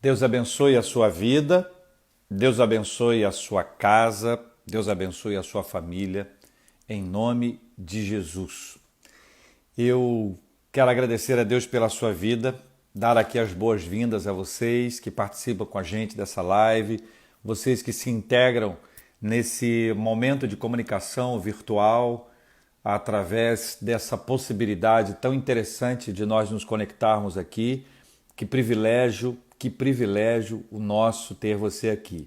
Deus abençoe a sua vida, Deus abençoe a sua casa, Deus abençoe a sua família, em nome de Jesus. Eu quero agradecer a Deus pela sua vida, dar aqui as boas-vindas a vocês que participam com a gente dessa live, vocês que se integram nesse momento de comunicação virtual, através dessa possibilidade tão interessante de nós nos conectarmos aqui. Que privilégio o nosso ter você aqui.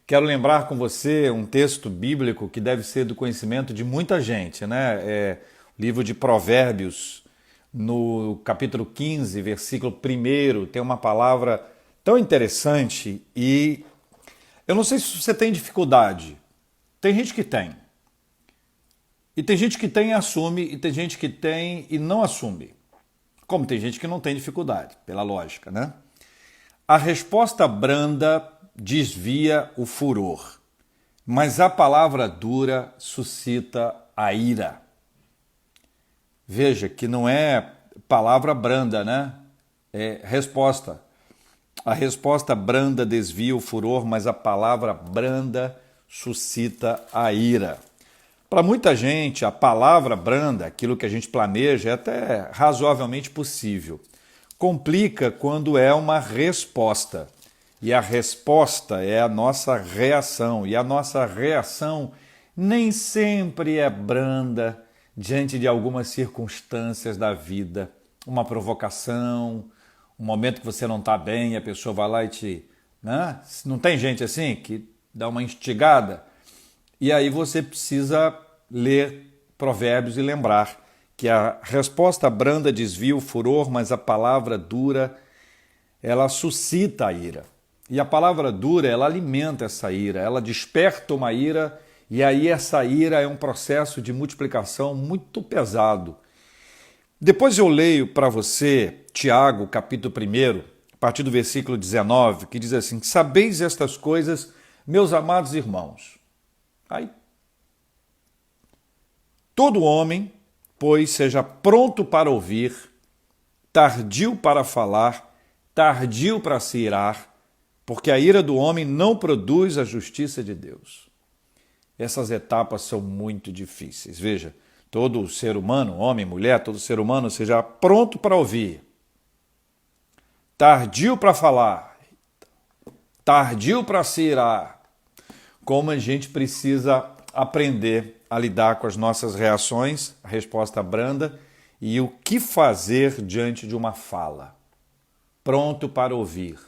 Quero lembrar com você um texto bíblico que deve ser do conhecimento de muita gente, né? O livro de Provérbios, no capítulo 15, versículo 1, tem uma palavra tão interessante e eu não sei se você tem dificuldade. Tem gente que tem. E tem gente que tem e assume, e tem gente que tem e não assume. Como tem gente que não tem dificuldade, pela lógica, né? A resposta branda desvia o furor, mas a palavra dura suscita a ira. Veja que não é palavra branda, né? É resposta. A resposta branda desvia o furor, mas a palavra branda suscita a ira. Para muita gente, a palavra branda, aquilo que a gente planeja, é até razoavelmente possível. Complica quando é uma resposta. E a resposta é a nossa reação. E a nossa reação nem sempre é branda diante de algumas circunstâncias da vida. Uma provocação, um momento que você não está bem, a pessoa vai lá e te... Né? Não tem gente assim que dá uma instigada? E aí você precisa ler Provérbios e lembrar que a resposta branda desvia o furor, mas a palavra dura, ela suscita a ira. E a palavra dura, ela alimenta essa ira, ela desperta uma ira, e aí essa ira é um processo de multiplicação muito pesado. Depois eu leio para você Tiago, capítulo 1, a partir do versículo 19, que diz assim: sabeis estas coisas, meus amados irmãos. Aí, todo homem, pois, seja pronto para ouvir, tardio para falar, tardio para se irar, porque a ira do homem não produz a justiça de Deus. Essas etapas são muito difíceis. Veja, todo ser humano, homem, mulher, todo ser humano, seja pronto para ouvir, tardio para falar, tardio para se irar. Como a gente precisa aprender a lidar com as nossas reações, a resposta branda, e o que fazer diante de uma fala. Pronto para ouvir,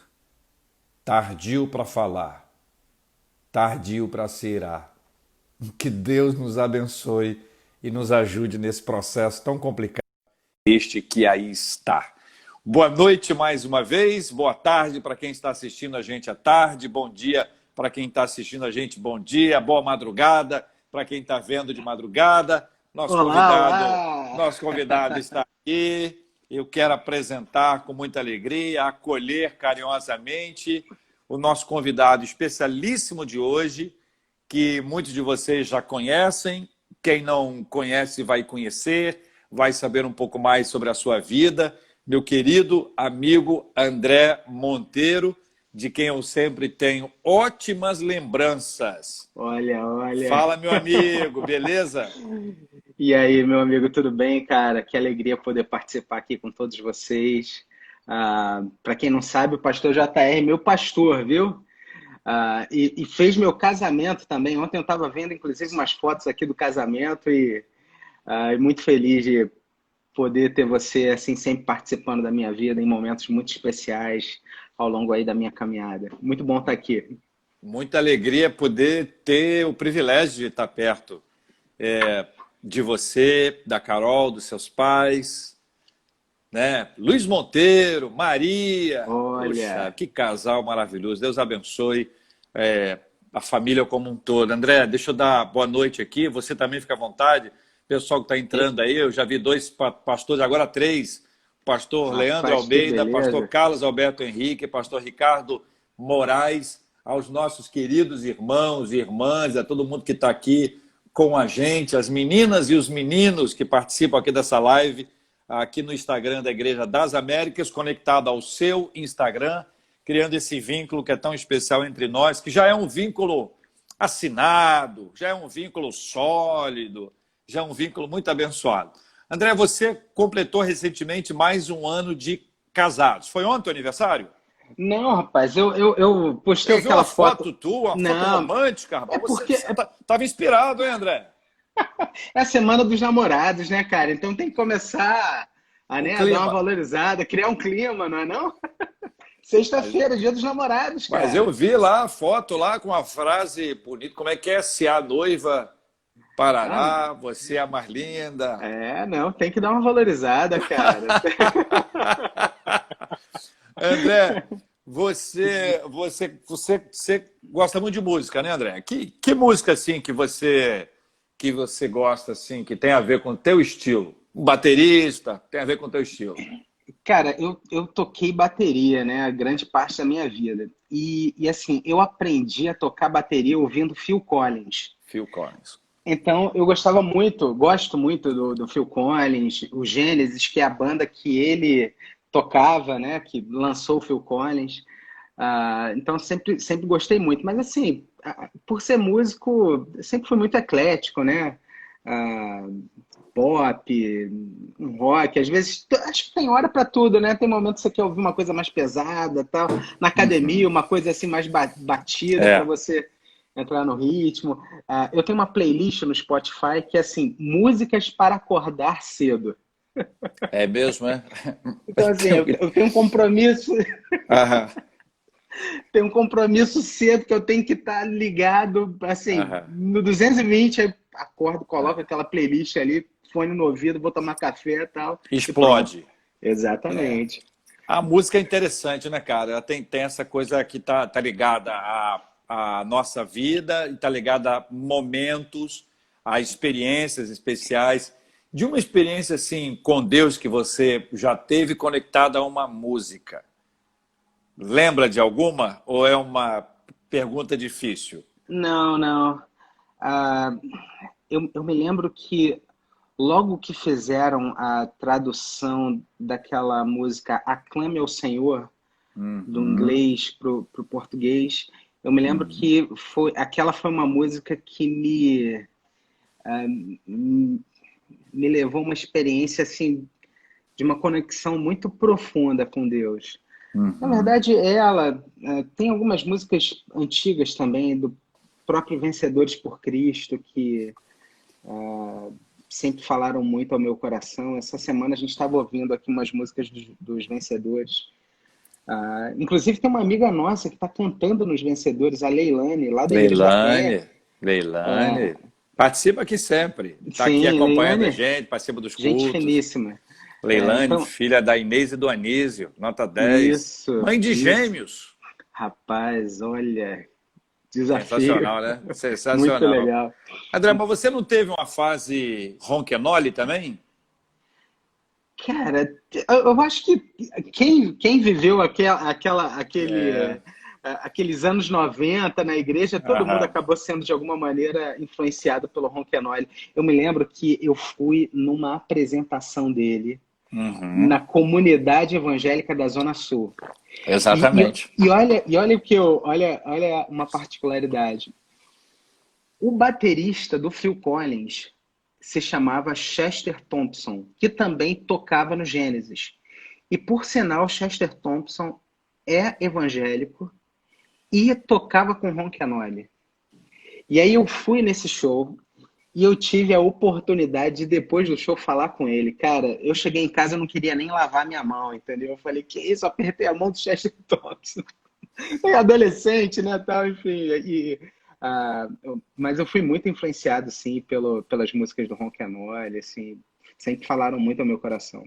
tardio para falar, tardio para se irar. Que Deus nos abençoe e nos ajude nesse processo tão complicado este que aí está. Boa noite mais uma vez, boa tarde para quem está assistindo a gente à tarde, bom dia para quem está assistindo a gente, bom dia, boa madrugada para quem está vendo de madrugada. Nosso convidado está aqui. Eu quero apresentar com muita alegria, acolher carinhosamente o nosso convidado especialíssimo de hoje, que muitos de vocês já conhecem. Quem não conhece vai conhecer, vai saber um pouco mais sobre a sua vida. Meu querido amigo André Monteiro, de quem eu sempre tenho ótimas lembranças. Olha. Fala, meu amigo, beleza? E aí, meu amigo, tudo bem, cara? Que alegria poder participar aqui com todos vocês. Para quem não sabe, o pastor JR é meu pastor, viu? E fez meu casamento também. Ontem eu estava vendo, inclusive, umas fotos aqui do casamento e muito feliz de poder ter você assim sempre participando da minha vida em momentos muito especiais ao longo aí da minha caminhada. Muito bom estar aqui. Muita alegria poder ter o privilégio de estar perto de você, da Carol, dos seus pais, né? Luiz Monteiro, Maria. Olha, Poxa, que casal maravilhoso. Deus abençoe a família como um todo. André, deixa eu dar boa noite aqui. Você também fica à vontade. Pessoal que está entrando aí, eu já vi 2 pastores, agora 3. Pastor Leandro rapaz, que Almeida, pastor beleza. Carlos Alberto Henrique, pastor Ricardo Moraes, aos nossos queridos irmãos e irmãs, a todo mundo que está aqui com a gente, as meninas e os meninos que participam aqui dessa live, aqui no Instagram da Igreja das Américas, conectado ao seu Instagram, criando esse vínculo que é tão especial entre nós, que já é um vínculo assinado, já é um vínculo sólido, já é um vínculo muito abençoado. André, você completou recentemente mais um ano de casados. Foi ontem o aniversário? Não, rapaz, eu postei Eu vi uma aquela foto. foto tua, uma foto Não, romântica, é rapaz. Você porque estava inspirado, hein, André? é a semana dos namorados, né, cara? Então tem que começar O a dar uma clima. valorizada, criar um clima, não é não? Mas, Sexta-feira, dia dos namorados, mas eu cara. vi lá a foto lá com a frase bonita. Como é que é? Se a noiva Ah, parará, você é a mais linda. não, tem que dar uma valorizada, cara. André, você gosta muito de música, né, André? Que música assim que você gosta assim, que tem a ver com o teu estilo? Um baterista, tem a ver com o teu estilo. Cara, eu toquei bateria, né, a grande parte da minha vida. E assim, eu aprendi a tocar bateria ouvindo Phil Collins. Phil Collins. Então, eu gostava muito, gosto muito do Phil Collins, o Genesis, que é a banda que ele tocava, né, que lançou o Phil Collins. Então, sempre gostei muito. Mas, assim, por ser músico, eu sempre fui muito eclético, né? Ah, pop, um rock, às vezes, acho que tem hora para tudo, né? Tem momentos que você quer ouvir uma coisa mais pesada, tal. Na academia, uma coisa assim mais batida para É, você entrar no ritmo. Eu tenho uma playlist no Spotify que é assim, músicas para acordar cedo. é mesmo, é? Então, assim, eu tenho um compromisso, Aham, tenho um compromisso cedo que eu tenho que estar ligado, assim, aham. no 220, aí acordo, coloco aquela playlist ali, fone no ouvido, vou tomar café e tal, e pronto. Explode. É. Exatamente. A música é interessante, né, cara? Ela tem essa coisa que tá ligada à nossa vida e tá ligada a momentos, a experiências especiais. De uma experiência assim com Deus que você já teve conectada a uma música. Lembra de alguma ou é uma pergunta difícil? Não, não. Ah, eu me lembro que logo que fizeram a tradução daquela música Aclame ao Senhor, do Uhum, inglês pro português, eu me lembro uhum, que aquela foi uma música que me levou a uma experiência assim de uma conexão muito profunda com Deus. Na uhum. verdade, ela tem algumas músicas antigas também do próprio Vencedores por Cristo que sempre falaram muito ao meu coração. Essa semana a gente estava ouvindo aqui umas músicas dos Vencedores. Inclusive tem uma amiga nossa que está cantando nos Vencedores, a Leilane, lá da Igreja da Fé. Leilane, Leilane, participa aqui sempre. Está aqui Sim, acompanhando a Leilane, gente, participa dos gente cultos. finíssima. Leilane, Então, filha da Inês e do Anísio, nota 10. isso, Mãe de isso. gêmeos. Rapaz, olha, desafio. Sensacional, né? Muito Sensacional. legal. André, mas você não teve uma fase ronquenole também? Cara, eu acho que quem viveu aqueles anos 90 na igreja, todo mundo Aham. acabou sendo de alguma maneira influenciado pelo Ronquenole. Eu me lembro que eu fui numa apresentação dele Uhum. na comunidade evangélica da Zona Sul. E, e, Exatamente. e olha o que olha uma particularidade. O baterista do Phil Collins se chamava Chester Thompson, que também tocava no Gênesis. E por sinal, Chester Thompson é evangélico e tocava com Ron Canoli. E aí eu fui nesse show e eu tive a oportunidade de, depois do show, falar com ele. Cara, eu cheguei em casa e não queria nem lavar minha mão, entendeu? Eu falei, que isso? Apertei a mão do Chester Thompson. É adolescente, né, tal, enfim. Mas eu fui muito influenciado, sim, pelas músicas do Ron Canoli, assim, sempre falaram muito ao meu coração.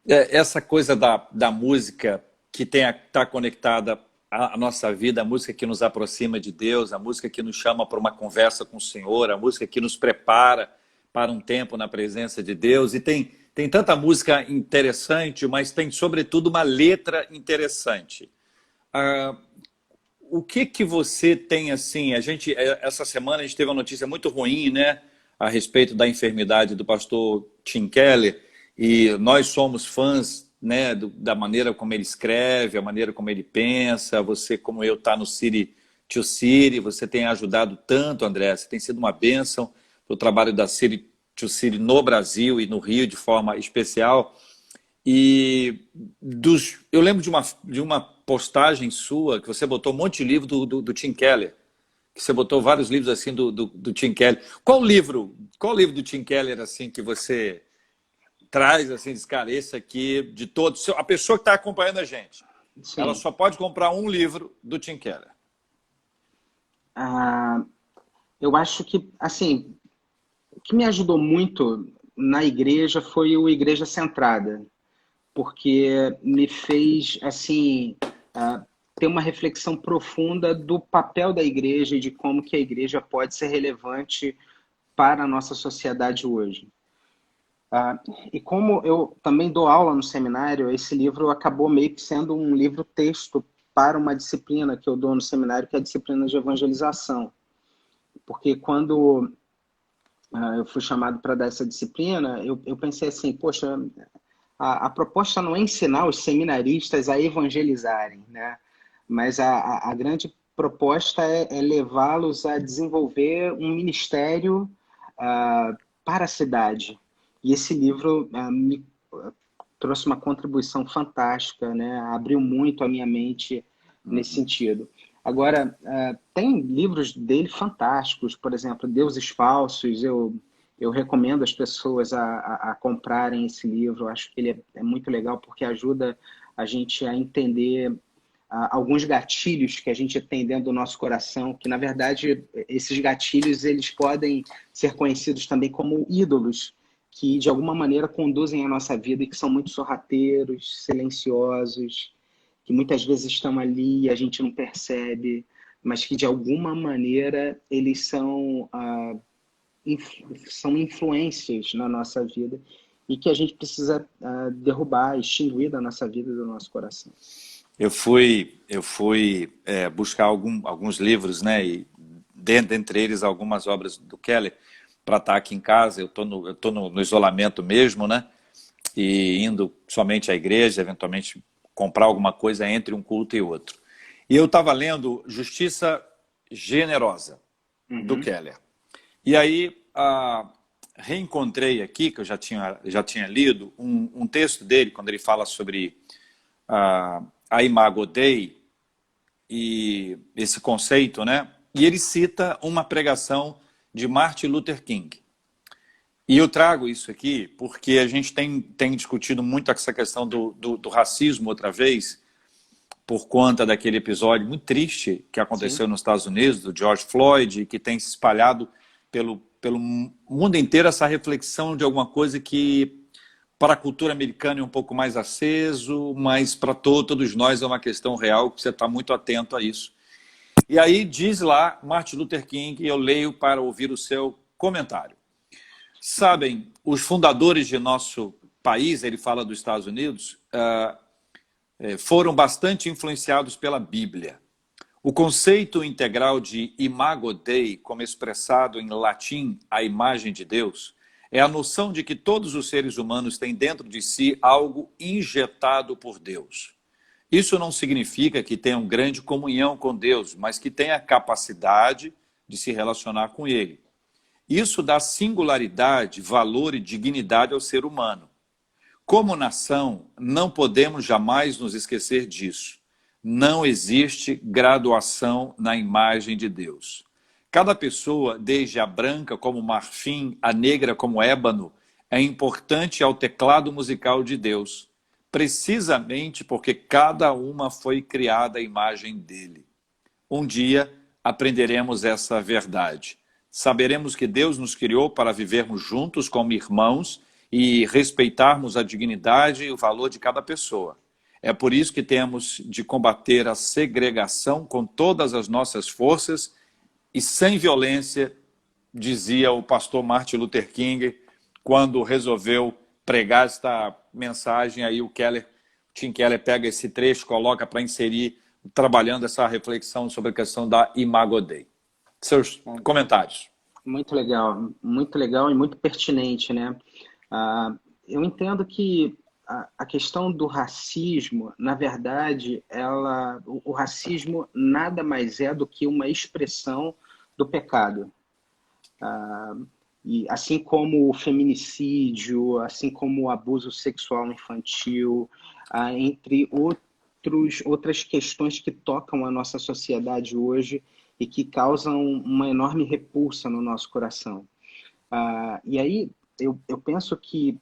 Essa coisa da música que está conectada à nossa vida, a música que nos aproxima de Deus, a música que nos chama para uma conversa com o Senhor, a música que nos prepara para um tempo na presença de Deus. E tem tanta música interessante, mas tem, sobretudo, uma letra interessante. Ah, o que você tem assim? Essa semana a gente teve uma notícia muito ruim, né, a respeito da enfermidade do pastor Tim Keller, e nós somos fãs né, da maneira como ele escreve, a maneira como ele pensa. Você, como eu, está no City to City, você tem ajudado tanto, André, você tem sido uma bênção para o trabalho da City to City no Brasil e no Rio de forma especial. E eu lembro de uma postagem sua que você botou um monte de livro do Tim Keller, que você botou vários livros assim do Tim Keller. Qual livro do Tim Keller assim que você traz assim, diz, cara, esse aqui de todos, a pessoa que está acompanhando a gente, ela Sim. só pode comprar um livro do Tim Keller. Ah, eu acho que, assim, o que me ajudou muito na igreja foi o Igreja Centrada, porque me fez, assim, ter uma reflexão profunda do papel da igreja e de como que a igreja pode ser relevante para a nossa sociedade hoje. E como eu também dou aula no seminário, esse livro acabou meio que sendo um livro-texto para uma disciplina que eu dou no seminário, que é a disciplina de evangelização. Porque quando eu fui chamado para dar essa disciplina, eu pensei assim, poxa, a proposta não é ensinar os seminaristas a evangelizarem, né? Mas a grande proposta é levá-los a desenvolver um ministério para a cidade. E esse livro me trouxe uma contribuição fantástica, né? Abriu muito a minha mente nesse sentido. Agora, tem livros dele fantásticos, por exemplo, Deuses Falsos, eu recomendo as pessoas a comprarem esse livro. Eu acho que ele é muito legal porque ajuda a gente a entender alguns gatilhos que a gente tem dentro do nosso coração, que na verdade esses gatilhos eles podem ser conhecidos também como ídolos, que de alguma maneira conduzem a nossa vida e que são muito sorrateiros, silenciosos, que muitas vezes estão ali e a gente não percebe, mas que de alguma maneira eles são influências na nossa vida e que a gente precisa derrubar, extinguir da nossa vida e do nosso coração. Eu fui buscar alguns livros, né? E dentre eles algumas obras do Keller para estar aqui em casa. Eu tô no isolamento mesmo, né? E indo somente à igreja, eventualmente comprar alguma coisa entre um culto e outro. E eu estava lendo Justiça Generosa, do Uhum. Keller. E aí reencontrei aqui, que eu já tinha lido, um texto dele, quando ele fala sobre a Imago Dei e esse conceito, né? E ele cita uma pregação de Martin Luther King. E eu trago isso aqui porque a gente tem discutido muito essa questão do racismo outra vez, por conta daquele episódio muito triste que Sim. aconteceu nos Estados Unidos, do George Floyd, e que tem se espalhado pelo mundo inteiro essa reflexão de alguma coisa que para a cultura americana é um pouco mais aceso, mas para todos nós é uma questão real, que você está muito atento a isso. E aí diz lá Martin Luther King, e eu leio para ouvir o seu comentário. Sabem, os fundadores de nosso país, ele fala dos Estados Unidos, foram bastante influenciados pela Bíblia. O conceito integral de Imago Dei, como expressado em latim, a imagem de Deus, é a noção de que todos os seres humanos têm dentro de si algo injetado por Deus. Isso não significa que tenham grande comunhão com Deus, mas que tenham a capacidade de se relacionar com Ele. Isso dá singularidade, valor e dignidade ao ser humano. Como nação, não podemos jamais nos esquecer disso. Não existe graduação na imagem de Deus. Cada pessoa, desde a branca como marfim, a negra como ébano, é importante ao teclado musical de Deus, precisamente porque cada uma foi criada à imagem dele. Um dia aprenderemos essa verdade. Saberemos que Deus nos criou para vivermos juntos como irmãos e respeitarmos a dignidade e o valor de cada pessoa. É por isso que temos de combater a segregação com todas as nossas forças e sem violência, dizia o pastor Martin Luther King, quando resolveu pregar esta mensagem. Aí o Tim Keller pega esse trecho, coloca para inserir, trabalhando essa reflexão sobre a questão da Imago Dei. Seus comentários. Muito legal e muito pertinente, né? Eu entendo que a questão do racismo, na verdade, o racismo nada mais é do que uma expressão do pecado. E assim como o feminicídio, assim como o abuso sexual infantil, entre outras questões que tocam a nossa sociedade hoje e que causam uma enorme repulsa no nosso coração. E aí eu penso que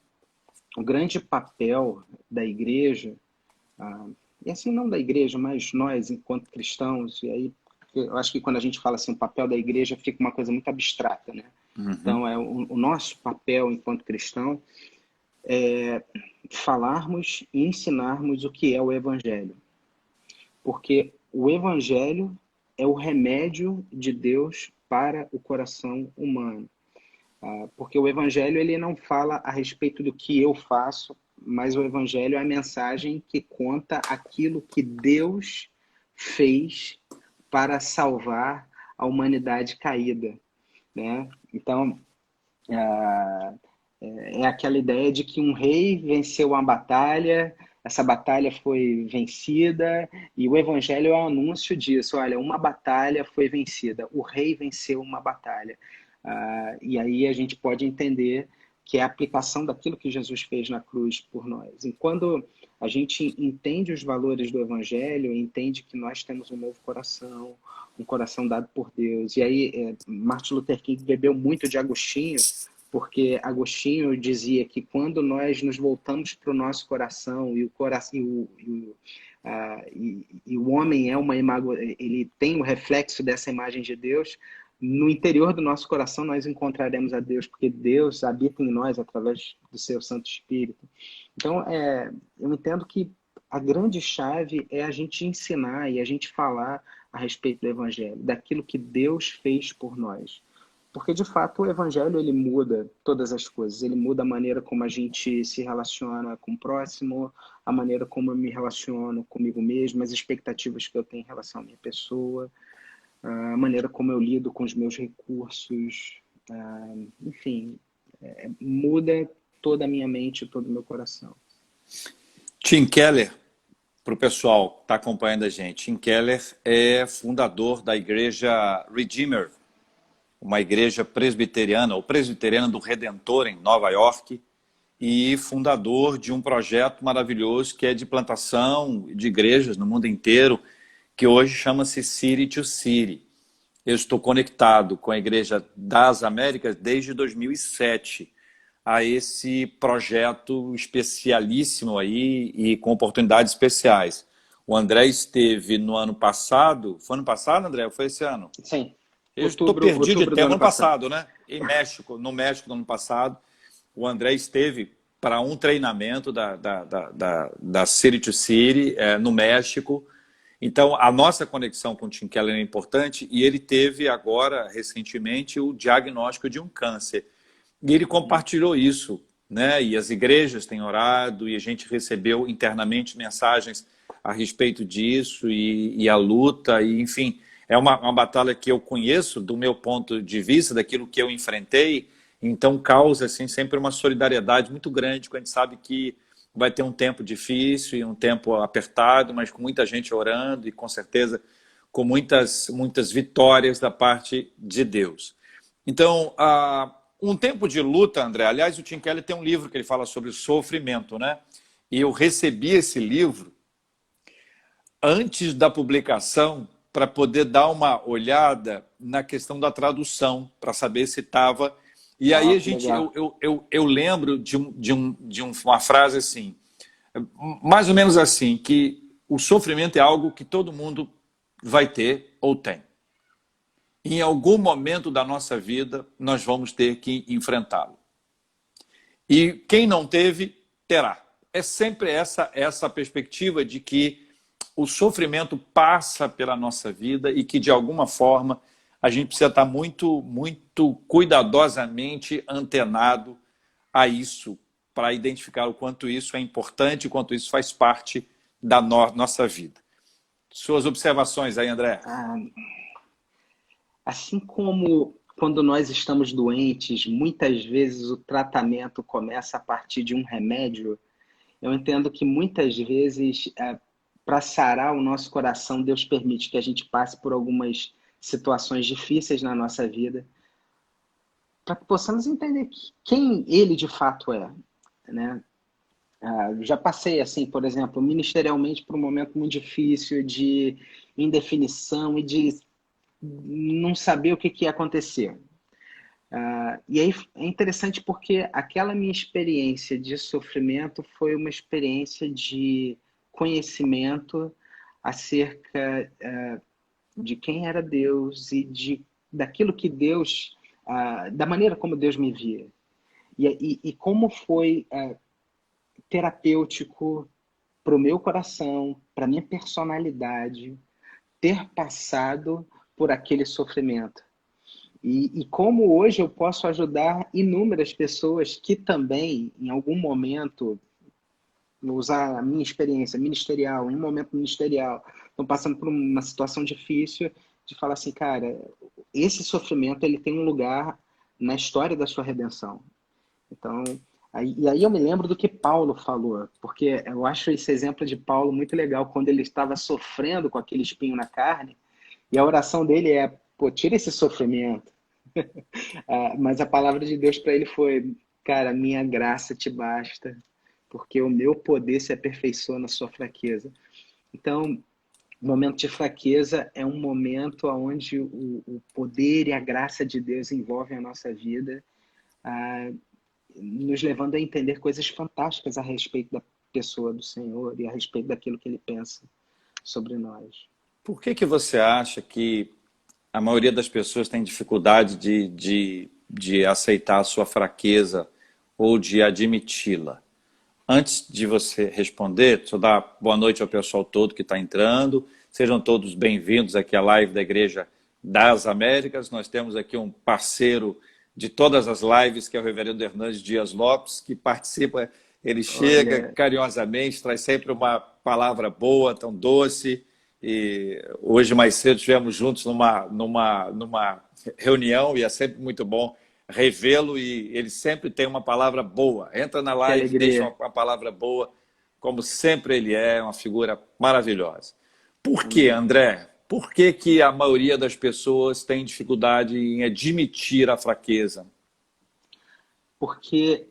o grande papel da igreja, e assim não da igreja, mas nós enquanto cristãos, e aí eu acho que quando a gente fala assim, o papel da igreja fica uma coisa muito abstrata, né? Uhum. Então, o nosso papel enquanto cristão é falarmos e ensinarmos o que é o Evangelho. Porque o Evangelho é o remédio de Deus para o coração humano. Porque o Evangelho ele não fala a respeito do que eu faço, mas o Evangelho é a mensagem que conta aquilo que Deus fez para salvar a humanidade caída, né? Então, é aquela ideia de que um rei venceu uma batalha, essa batalha foi vencida, e o evangelho é o anúncio disso. Olha, uma batalha foi vencida, o rei venceu uma batalha. E aí a gente pode entender que é a aplicação daquilo que Jesus fez na cruz por nós. E quando a gente entende os valores do evangelho, entende que nós temos um novo coração, um coração dado por Deus. E aí, Martin Luther King bebeu muito de Agostinho, porque Agostinho dizia que quando nós nos voltamos para o nosso coração e o coração e o homem é uma imagem, ele tem o reflexo dessa imagem de Deus, no interior do nosso coração nós encontraremos a Deus, porque Deus habita em nós através do seu Santo Espírito. Então, eu entendo que a grande chave é a gente ensinar e a gente falar a respeito do Evangelho, daquilo que Deus fez por nós. Porque, de fato, o evangelho ele muda todas as coisas. Ele muda a maneira como a gente se relaciona com o próximo, a maneira como eu me relaciono comigo mesmo, as expectativas que eu tenho em relação à minha pessoa, a maneira como eu lido com os meus recursos. Enfim, muda toda a minha mente, todo o meu coração. Tim Keller, para o pessoal que está acompanhando a gente, Tim Keller é fundador da igreja Redeemer, uma igreja presbiteriana, ou presbiteriana do Redentor, em Nova York, e fundador de um projeto maravilhoso que é de plantação de igrejas no mundo inteiro, que hoje chama-se City to City. Eu estou conectado com a Igreja das Américas desde 2007 a esse projeto especialíssimo aí e com oportunidades especiais. O André esteve no ano passado, foi ano passado, André, ou foi esse ano? Sim, Eu estou perdido de outubro do tempo. ano Ano passado. passado, né? No México, no ano passado, o André esteve para um treinamento da City to City, no México. Então, a nossa conexão com o Tim Keller é importante e ele teve agora, recentemente, o diagnóstico de um câncer. E ele compartilhou isso, né? E as igrejas têm orado e a gente recebeu internamente mensagens a respeito disso e a luta, e enfim, é uma batalha que eu conheço do meu ponto de vista, daquilo que eu enfrentei, então causa assim, sempre uma solidariedade muito grande, quando a gente sabe que vai ter um tempo difícil e um tempo apertado, mas com muita gente orando e com certeza com muitas vitórias da parte de Deus. Então, um tempo de luta, André, aliás, o Tim Keller tem um livro que ele fala sobre o sofrimento, né? E eu recebi esse livro antes da publicação para poder dar uma olhada na questão da tradução, para saber se estava. E aí eu lembro de uma frase assim, mais ou menos assim, que o sofrimento é algo que todo mundo vai ter ou tem. Em algum momento da nossa vida, nós vamos ter que enfrentá-lo. E quem não teve, terá. É sempre essa perspectiva de que o sofrimento passa pela nossa vida e que, de alguma forma, a gente precisa estar muito, muito cuidadosamente antenado a isso, para identificar o quanto isso é importante, o quanto isso faz parte da nossa vida. Suas observações aí, André? Assim como quando nós estamos doentes, muitas vezes o tratamento começa a partir de um remédio, Eu entendo que muitas vezes, para sarar o nosso coração, Deus permite que a gente passe por algumas situações difíceis na nossa vida, para que possamos entender quem Ele de fato é, né? Já passei, assim, por exemplo, ministerialmente por um momento muito difícil de indefinição e de não saber o que, que ia acontecer. E aí é interessante porque aquela minha experiência de sofrimento foi uma experiência de conhecimento acerca de quem era Deus e daquilo que Deus, da maneira como Deus me via. E como foi terapêutico para o meu coração, para a minha personalidade, ter passado por aquele sofrimento. E como hoje eu posso ajudar inúmeras pessoas que também, em algum momento, vou usar a minha experiência ministerial, em um momento ministerial, estão passando por uma situação difícil, de falar assim, cara, esse sofrimento ele tem um lugar na história da sua redenção. Então, e aí eu me lembro do que Paulo falou, porque eu acho esse exemplo de Paulo muito legal, quando ele estava sofrendo com aquele espinho na carne, e a oração dele é, pô, tira esse sofrimento. Mas a palavra de Deus para ele foi, cara, minha graça te basta, porque o meu poder se aperfeiçoa na sua fraqueza. Então, o momento de fraqueza é um momento onde o poder e a graça de Deus envolvem a nossa vida, ah, nos levando a entender coisas fantásticas a respeito da pessoa do Senhor e a respeito daquilo que Ele pensa sobre nós. Por que você acha que a maioria das pessoas tem dificuldade de aceitar a sua fraqueza ou de admiti-la? Antes de você responder, deixa eu dar boa noite ao pessoal todo que está entrando. Sejam todos bem-vindos aqui à live da Igreja das Américas. Nós temos aqui um parceiro de todas as lives, que é o reverendo Hernandes Dias Lopes, que participa. Ele chega Olha, carinhosamente, traz sempre uma palavra boa, tão doce. E hoje mais cedo estivemos juntos numa reunião e é sempre muito bom revê-lo e ele sempre tem uma palavra boa. Entra na que live, deixa alegria. uma palavra boa, como sempre ele é, uma figura maravilhosa. Por que, Amém. André? Por que, que a maioria das pessoas tem dificuldade em admitir a fraqueza? Porque,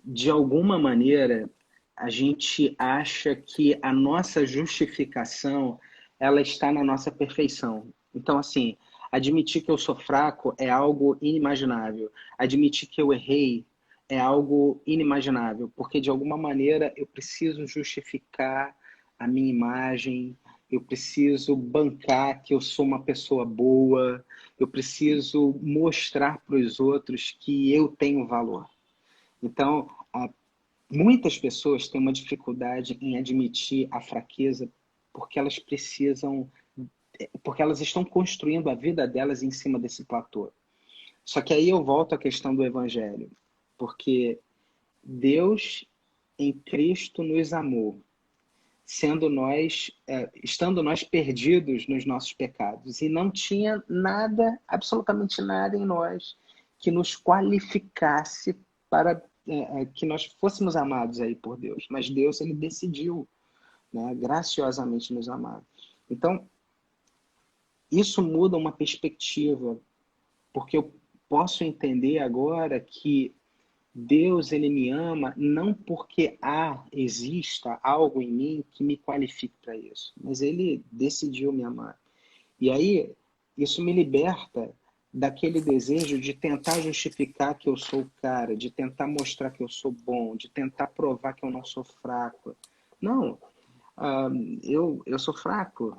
de alguma maneira, a gente acha que a nossa justificação ela está na nossa perfeição. Então, assim, admitir que eu sou fraco é algo inimaginável. Admitir que eu errei é algo inimaginável, porque de alguma maneira eu preciso justificar a minha imagem, eu preciso bancar que eu sou uma pessoa boa, eu preciso mostrar para os outros que eu tenho valor. Então, muitas pessoas têm uma dificuldade em admitir a fraqueza porque elas precisam, porque elas estão construindo a vida delas em cima desse platô. Só que aí eu volto à questão do evangelho, porque Deus em Cristo nos amou, sendo nós, estando nós perdidos nos nossos pecados, e não tinha nada, absolutamente nada em nós que nos qualificasse para que nós fôssemos amados aí por Deus. Mas Deus, ele decidiu, né, graciosamente nos amar. Então, isso muda uma perspectiva, porque eu posso entender agora que Deus, ele me ama não porque exista algo em mim que me qualifique para isso, mas ele decidiu me amar. E aí, isso me liberta daquele desejo de tentar justificar que eu sou o cara, de tentar mostrar que eu sou bom, de tentar provar que eu não sou fraco. Não, ah, eu sou fraco.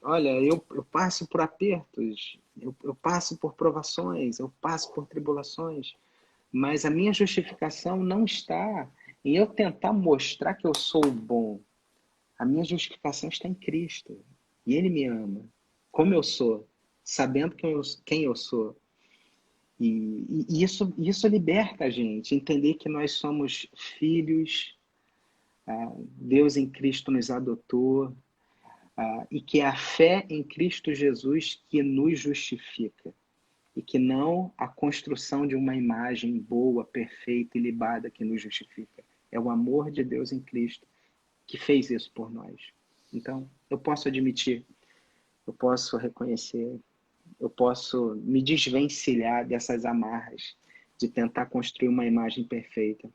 Olha, eu passo por apertos, eu passo por provações, eu passo por tribulações. Mas a minha justificação não está em eu tentar mostrar que eu sou bom. A minha justificação está em Cristo. E Ele me ama, como eu sou, sabendo quem eu sou. E isso liberta a gente, entender que nós somos filhos, Deus em Cristo nos adotou, e que é a fé em Cristo Jesus que nos justifica. E que não a construção de uma imagem boa, perfeita e libada que nos justifica. É o amor de Deus em Cristo que fez isso por nós. Então, eu posso admitir, eu posso reconhecer, eu posso me desvencilhar dessas amarras de tentar construir uma imagem perfeita.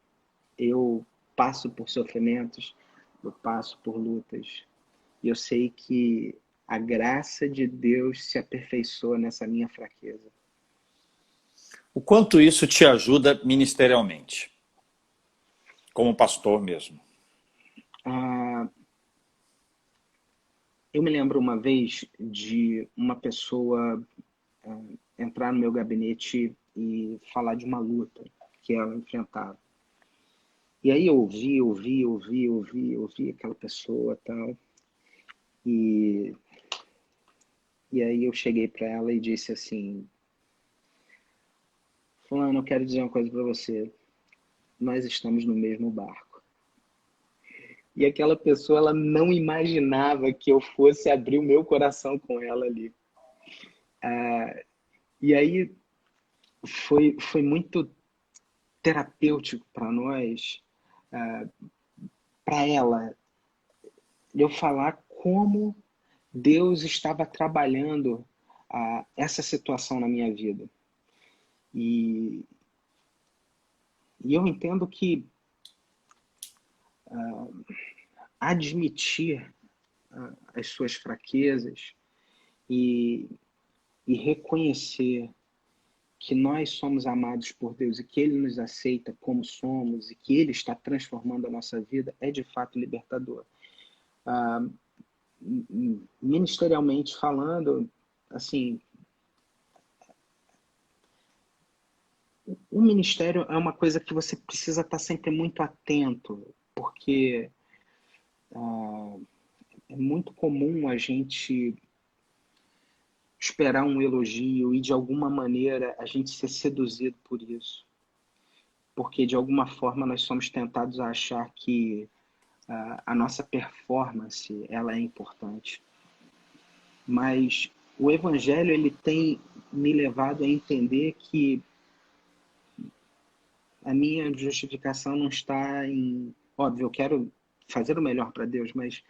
Eu passo por sofrimentos, eu passo por lutas, e eu sei que a graça de Deus se aperfeiçoa nessa minha fraqueza. O quanto isso te ajuda ministerialmente, como pastor mesmo? Ah, eu me lembro uma vez de uma pessoa entrar no meu gabinete e falar de uma luta que ela enfrentava. E aí eu ouvi aquela pessoa e tal. E aí eu cheguei para ela e disse assim: Fulano, eu quero dizer uma coisa para você. Nós estamos no mesmo barco. E aquela pessoa, ela não imaginava que eu fosse abrir o meu coração com ela ali. E aí foi muito terapêutico para nós, para ela, eu falar como Deus estava trabalhando essa situação na minha vida. E, e eu entendo que admitir as suas fraquezas e, e reconhecer que nós somos amados por Deus e que Ele nos aceita como somos e que Ele está transformando a nossa vida é de fato libertador. Ministerialmente falando, assim, o ministério é uma coisa que você precisa estar sempre muito atento, porque é muito comum a gente esperar um elogio e de alguma maneira a gente ser seduzido por isso. Porque de alguma forma nós somos tentados a achar que a nossa performance ela é importante. Mas o evangelho ele tem me levado a entender que a minha justificação não está em... Óbvio, eu quero fazer o melhor para Deus, mas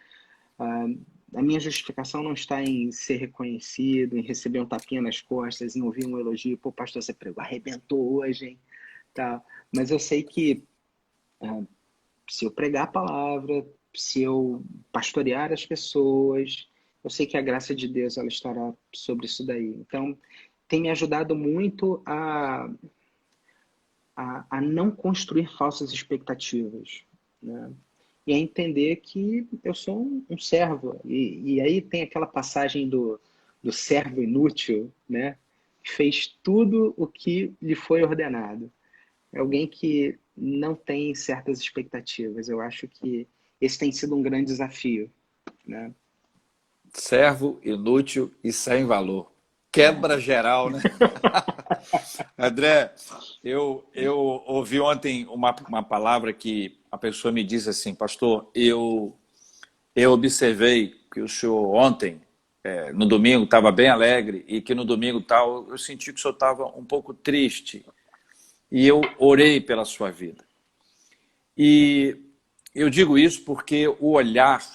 a minha justificação não está em ser reconhecido, em receber um tapinha nas costas, em ouvir um elogio. Pô, pastor, você pregou, arrebentou hoje, hein? Tá. Mas eu sei que se eu pregar a palavra, se eu pastorear as pessoas, eu sei que a graça de Deus ela estará sobre isso daí. Então, tem me ajudado muito a não construir falsas expectativas, né? E a entender que eu sou um servo. E aí tem aquela passagem do servo inútil, né? Que fez tudo o que lhe foi ordenado. É alguém que não tem certas expectativas. Eu acho que esse tem sido um grande desafio, né? Servo, inútil e sem valor. Quebra geral, né? André, eu ouvi ontem uma palavra que a pessoa me disse assim, pastor, eu observei que o senhor ontem, no domingo, estava bem alegre e que no domingo tal, eu senti que o senhor estava um pouco triste e eu orei pela sua vida. E eu digo isso porque o olhar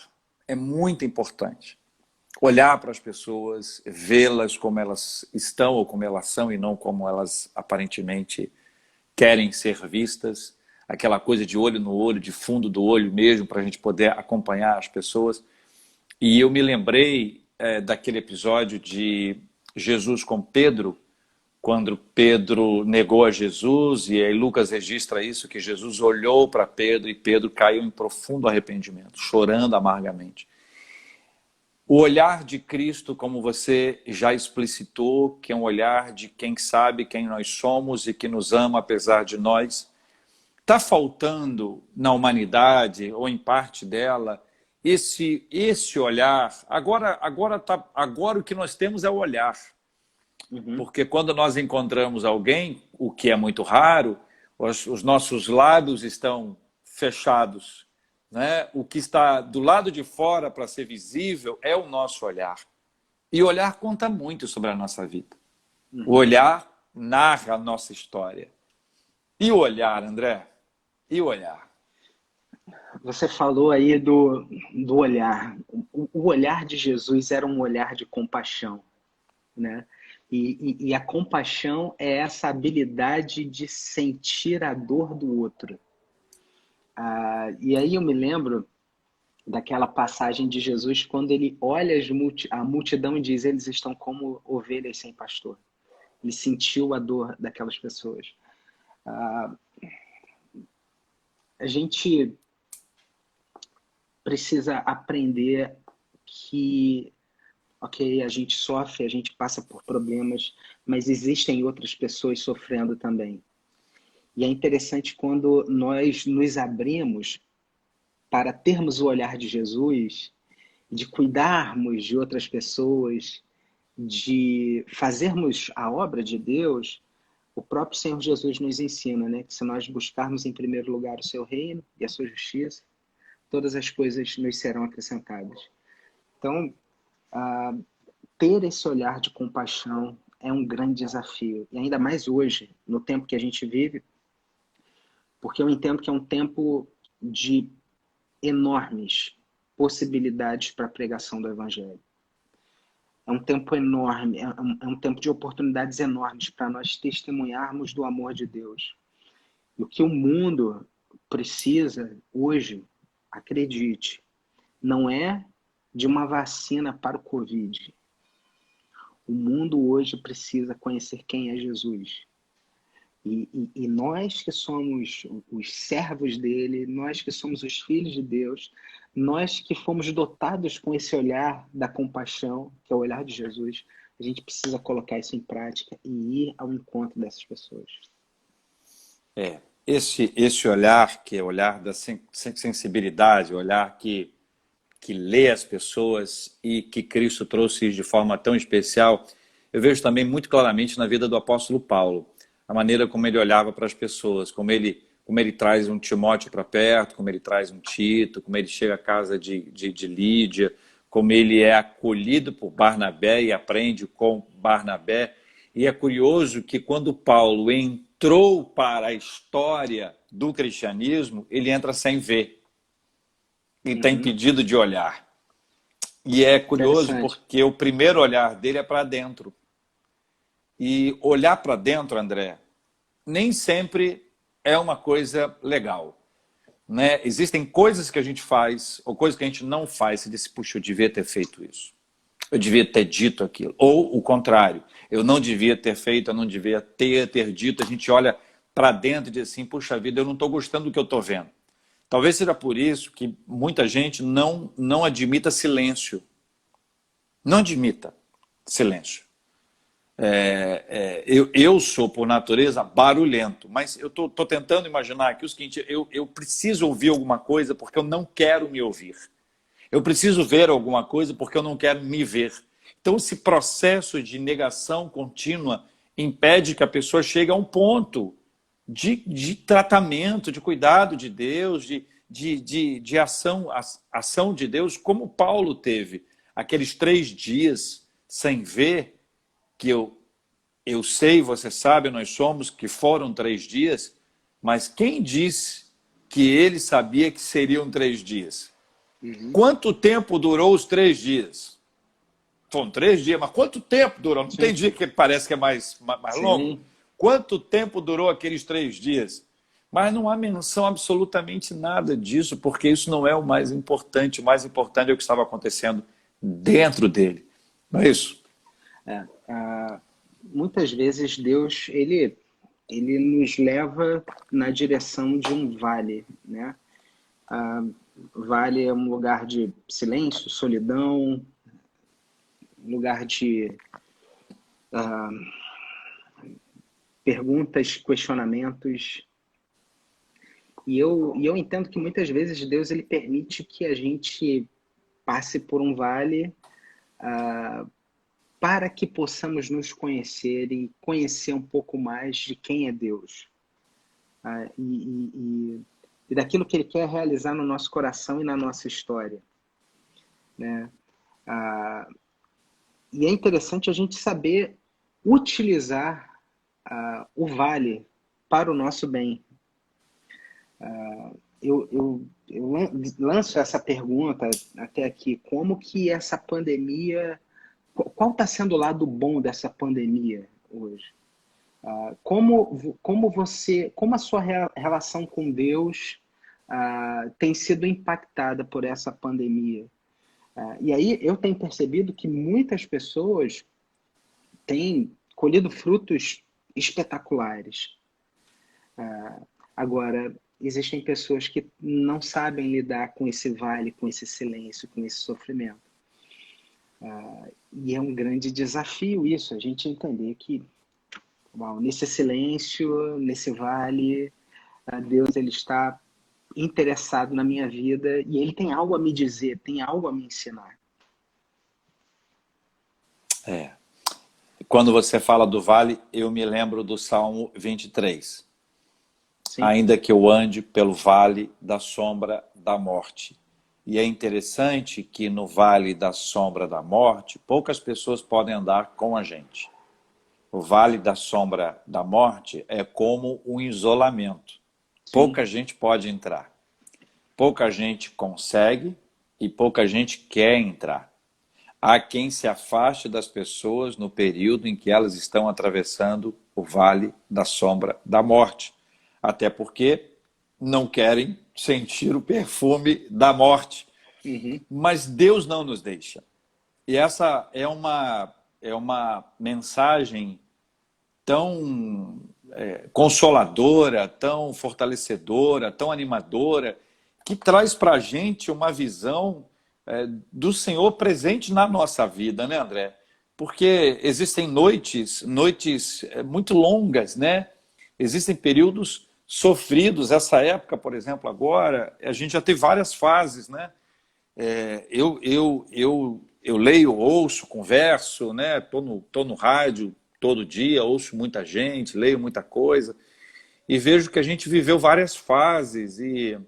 é muito importante. Olhar para as pessoas, vê-las como elas estão ou como elas são e não como elas aparentemente querem ser vistas, aquela coisa de olho no olho, de fundo do olho mesmo, para a gente poder acompanhar as pessoas. E eu me lembrei daquele episódio de Jesus com Pedro, quando Pedro negou a Jesus, e aí Lucas registra isso, que Jesus olhou para Pedro e Pedro caiu em profundo arrependimento, chorando amargamente. O olhar de Cristo, como você já explicitou, que é um olhar de quem sabe quem nós somos e que nos ama apesar de nós, está faltando na humanidade, ou em parte dela, esse olhar. Agora o que nós temos é o olhar. Porque quando nós encontramos alguém, o que é muito raro, os nossos lábios estão fechados, né? O que está do lado de fora para ser visível é o nosso olhar. E o olhar conta muito sobre a nossa vida. O olhar narra a nossa história. E o olhar, André? E o olhar? Você falou aí do olhar. O olhar de Jesus era um olhar de compaixão, né? E a compaixão é essa habilidade de sentir a dor do outro. E aí eu me lembro daquela passagem de Jesus quando ele olha a multidão e diz: eles estão como ovelhas sem pastor. Ele sentiu a dor daquelas pessoas. A gente precisa aprender que, ok, a gente sofre, a gente passa por problemas, mas existem outras pessoas sofrendo também. E é interessante quando nós nos abrimos para termos o olhar de Jesus, de cuidarmos de outras pessoas, de fazermos a obra de Deus. O próprio Senhor Jesus nos ensina, né, que se nós buscarmos em primeiro lugar o seu reino e a sua justiça, todas as coisas nos serão acrescentadas. Então, ter esse olhar de compaixão é um grande desafio. E ainda mais hoje, no tempo que a gente vive, porque eu entendo que é um tempo de enormes possibilidades para a pregação do Evangelho. É um tempo enorme, é um tempo de oportunidades enormes para nós testemunharmos do amor de Deus. E o que o mundo precisa hoje, acredite, não é de uma vacina para o Covid. O mundo hoje precisa conhecer quem é Jesus. E nós que somos os servos dele, nós que somos os filhos de Deus, nós que fomos dotados com esse olhar da compaixão, que é o olhar de Jesus, a gente precisa colocar isso em prática e ir ao encontro dessas pessoas. Esse olhar, que é o olhar da sensibilidade, o olhar que lê as pessoas e que Cristo trouxe de forma tão especial, eu vejo também muito claramente na vida do apóstolo Paulo, a maneira como ele olhava para as pessoas, como ele traz um Timóteo para perto, como ele traz um Tito, como ele chega à casa de Lídia, como ele é acolhido por Barnabé e aprende com Barnabé. E é curioso que quando Paulo entrou para a história do cristianismo, ele entra sem ver. Ele está impedido de olhar. E é curioso porque o primeiro olhar dele é para dentro. E olhar para dentro, André, nem sempre é uma coisa legal. Né? Existem coisas que a gente faz, ou coisas que a gente não faz, e diz, puxa, eu devia ter feito isso. Eu devia ter dito aquilo. Ou o contrário, eu não devia ter feito, eu não devia ter dito. A gente olha para dentro e diz assim, puxa vida, eu não estou gostando do que eu estou vendo. Talvez seja por isso que muita gente não admita silêncio. Não admita silêncio. Eu sou, por natureza, barulhento, mas eu estou tentando imaginar aqui o seguinte, eu preciso ouvir alguma coisa porque eu não quero me ouvir. Eu preciso ver alguma coisa porque eu não quero me ver. Então, esse processo de negação contínua impede que a pessoa chegue a um ponto de tratamento, de cuidado de Deus, de ação de Deus, como Paulo teve aqueles 3 dias sem ver, que eu sei, você sabe, nós somos, que foram 3 dias, mas quem disse que ele sabia que seriam 3 dias? Quanto tempo durou os 3 dias? Foram 3 dias, mas quanto tempo durou? Não tem dia que parece que é mais longo? Quanto tempo durou aqueles 3 dias? Mas não há menção absolutamente nada disso, porque isso não é o mais importante. O mais importante é o que estava acontecendo dentro dele. Não é isso? Muitas vezes Deus, ele nos leva na direção de um vale, né? Vale é um lugar de silêncio, solidão, lugar de perguntas, questionamentos. E eu entendo que muitas vezes Deus ele permite que a gente passe por um vale para que possamos nos conhecer e conhecer um pouco mais de quem é Deus. E daquilo que Ele quer realizar no nosso coração e na nossa história. Né? E é interessante a gente saber utilizar o vale para o nosso bem. lanço essa pergunta até aqui, como que essa pandemia, qual está sendo o lado bom dessa pandemia hoje? Como a sua relação com Deus tem sido impactada por essa pandemia? E aí eu tenho percebido que muitas pessoas têm colhido frutos espetaculares. Agora, existem pessoas que não sabem lidar com esse vale, com esse silêncio, com esse sofrimento. E é um grande desafio isso, a gente entender que, uau, nesse silêncio, nesse vale, Deus ele está interessado na minha vida e ele tem algo a me dizer, tem algo a me ensinar. É. Quando você fala do vale, eu me lembro do Salmo 23. Sim, Ainda que eu ande pelo vale da sombra da morte. E é interessante que no vale da sombra da morte, poucas pessoas podem andar com a gente. O vale da sombra da morte é como um isolamento. sim. Pouca gente pode entrar. Pouca gente consegue e pouca gente quer entrar. Há quem se afaste das pessoas no período em que elas estão atravessando o vale da sombra da morte. Até porque não querem sentir o perfume da morte. Uhum. Mas Deus não nos deixa. E essa é uma mensagem tão consoladora, tão fortalecedora, tão animadora, que traz para a gente uma visão do Senhor presente na nossa vida, né, André? Porque existem noites muito longas, né? Existem períodos sofridos. Essa época, por exemplo, agora, a gente já teve várias fases, né? Eu leio, ouço, converso, né? Tô no rádio todo dia, ouço muita gente, leio muita coisa e vejo que a gente viveu várias fases e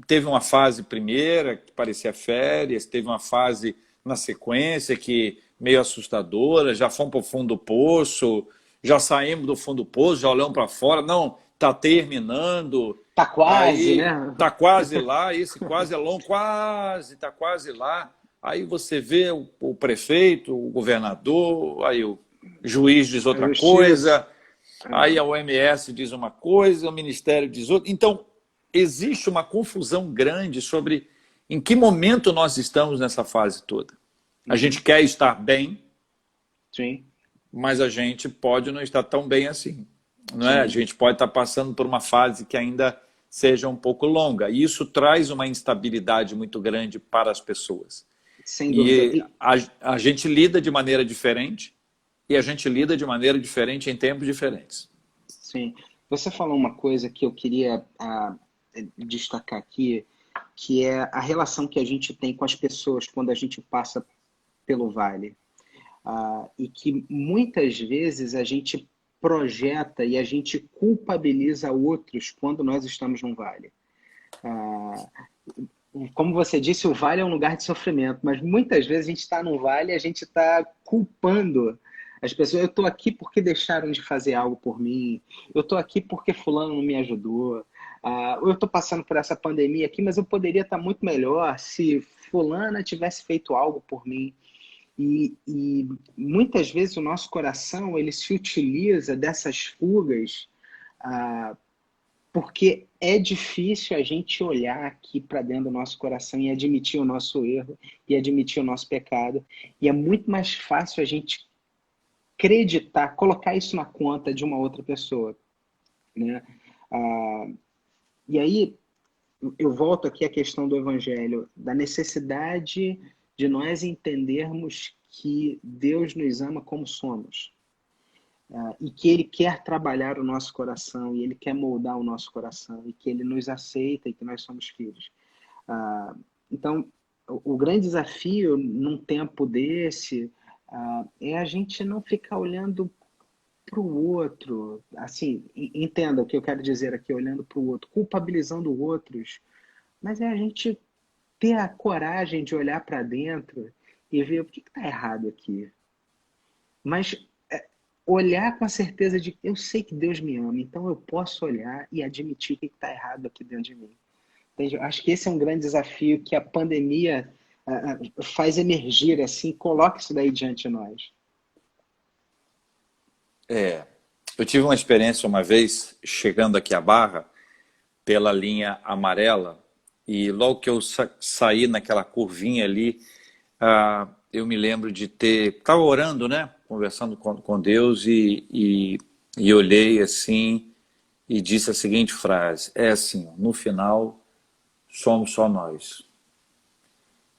teve uma fase primeira que parecia férias, teve uma fase na sequência que meio assustadora, já fomos para o fundo do poço, já saímos do fundo do poço, já olhamos para fora, não, está terminando, Tá quase, aí né? está quase lá, esse quase é longo, quase, está quase lá. Aí você vê o prefeito, o governador, aí o juiz diz A outra justiça. coisa, aí a OMS diz uma coisa, o Ministério diz outra. Então, existe uma confusão grande sobre em que momento nós estamos nessa fase toda. A gente Uhum. quer estar bem, Sim, mas a gente pode não estar tão bem assim. Não é? A sim, gente pode estar passando por uma fase que ainda seja um pouco longa. E isso traz uma instabilidade muito grande para as pessoas. sem dúvida. E a gente lida de maneira diferente e a gente lida de maneira diferente em tempos diferentes. Sim. Você falou uma coisa que eu queria destacar aqui, que é a relação que a gente tem com as pessoas quando a gente passa pelo vale. E que muitas vezes a gente projeta e a gente culpabiliza outros quando nós estamos num vale. Como você disse, o vale é um lugar de sofrimento, mas muitas vezes a gente está num vale e a gente está culpando as pessoas. Eu estou aqui porque deixaram de fazer algo por mim, eu estou aqui porque fulano não me ajudou, eu estou passando por essa pandemia aqui, mas eu poderia estar muito melhor se fulana tivesse feito algo por mim. E muitas vezes o nosso coração ele se utiliza dessas fugas porque é difícil a gente olhar aqui para dentro do nosso coração e admitir o nosso erro e admitir o nosso pecado. E é muito mais fácil a gente acreditar, colocar isso na conta de uma outra pessoa, né? E aí eu volto aqui à questão do evangelho, da necessidade de nós entendermos que Deus nos ama como somos. E que Ele quer trabalhar o nosso coração, e Ele quer moldar o nosso coração, e que Ele nos aceita e que nós somos filhos. Então, o grande desafio num tempo desse é a gente não ficar olhando para o outro, assim, entenda o que eu quero dizer aqui, olhando para o outro, culpabilizando outros, mas é a gente ter a coragem de olhar para dentro e ver o que está errado aqui. Mas olhar com a certeza de que eu sei que Deus me ama, então eu posso olhar e admitir o que está errado aqui dentro de mim. Entende? Acho que esse é um grande desafio que a pandemia faz emergir, assim, coloca isso daí diante de nós. É, eu tive uma experiência uma vez, chegando aqui à Barra, pela linha amarela, e logo que eu saí naquela curvinha ali, eu me lembro de estava orando, né? Conversando com Deus e olhei assim e disse a seguinte frase: é assim, ó, no final somos só nós,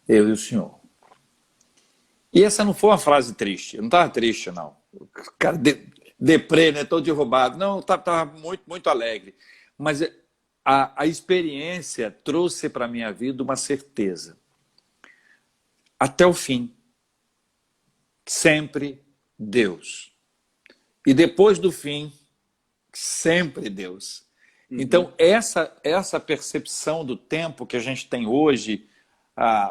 eu e o Senhor. E essa não foi uma frase triste, eu não estava triste, não. O cara deprê, né? Todo derrubado. Não, estava muito, muito alegre. Mas a experiência trouxe para a minha vida uma certeza. Até o fim, sempre Deus. E depois do fim, sempre Deus. Então, essa percepção do tempo que a gente tem hoje,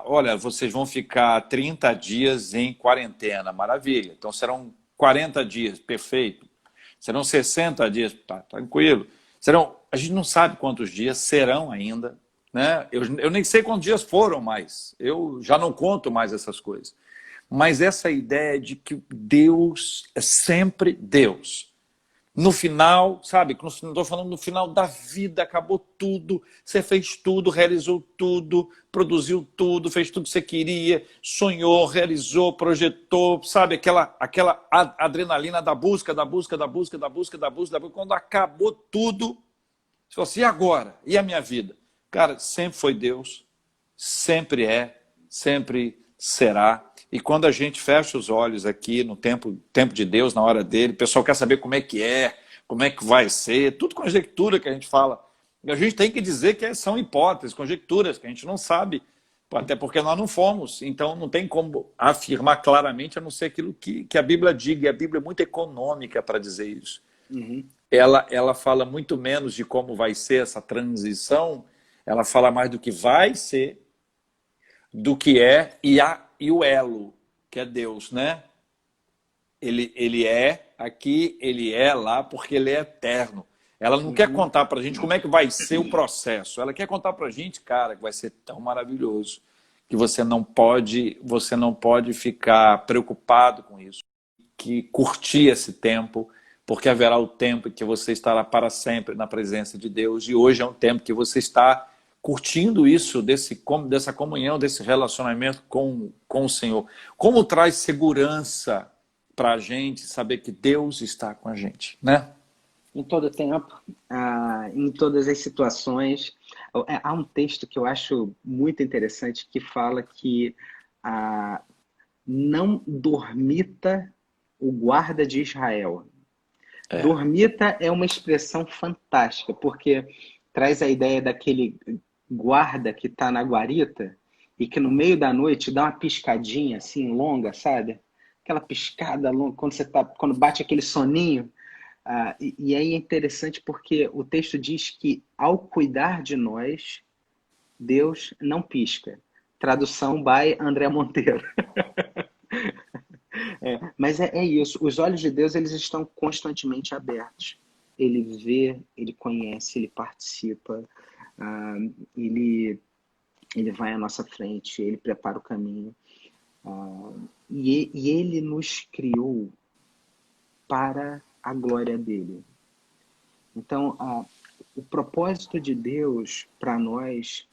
olha, vocês vão ficar 30 dias em quarentena, maravilha. Então, serão 40 dias, perfeito. Serão 60 dias, tá, tranquilo. A gente não sabe quantos dias serão ainda, né? Eu nem sei quantos dias foram mais. Eu já não conto mais essas coisas. Mas essa ideia de que Deus é sempre Deus. No final, sabe? Não estou falando no final da vida, acabou tudo, você fez tudo, realizou tudo, produziu tudo, fez tudo que você queria, sonhou, realizou, projetou, sabe? Aquela adrenalina da busca, da busca, da busca, da busca, da busca, da busca. Quando acabou tudo, você falou assim, e agora? E a minha vida? Cara, sempre foi Deus, sempre é, sempre será. E quando a gente fecha os olhos aqui no tempo de Deus, na hora dele, o pessoal quer saber como é que vai ser, tudo conjectura que a gente fala. E a gente tem que dizer que são hipóteses, conjecturas, que a gente não sabe, até porque nós não fomos. Então não tem como afirmar claramente, a não ser aquilo que a Bíblia diga. E a Bíblia é muito econômica para dizer isso. Uhum. Ela fala muito menos de como vai ser essa transição, ela fala mais do que vai ser, do que é e o elo, que é Deus, né? Ele é aqui, ele é lá, porque ele é eterno. Ela não quer contar para a gente como é que vai ser o processo. Ela quer contar para a gente, cara, que vai ser tão maravilhoso que você não pode ficar preocupado com isso, que curtir esse tempo, porque haverá o tempo em que você estará para sempre na presença de Deus, e hoje é um tempo que você está curtindo isso, dessa comunhão, desse relacionamento com o Senhor. Como traz segurança para a gente saber que Deus está com a gente, né? Em todo tempo, em todas as situações. Há um texto que eu acho muito interessante que fala que não dormita o guarda de Israel. Dormita é uma expressão fantástica, porque traz a ideia daquele guarda que está na guarita e que no meio da noite dá uma piscadinha assim longa, sabe? Aquela piscada longa, quando bate aquele soninho. E aí é interessante porque o texto diz que ao cuidar de nós, Deus não pisca. Tradução by André Monteiro. Mas é isso. Os olhos de Deus, eles estão constantemente abertos. Ele vê, ele conhece, ele participa, ele vai à nossa frente, ele prepara o caminho. E ele nos criou para a glória dele. Então, o propósito de Deus para nós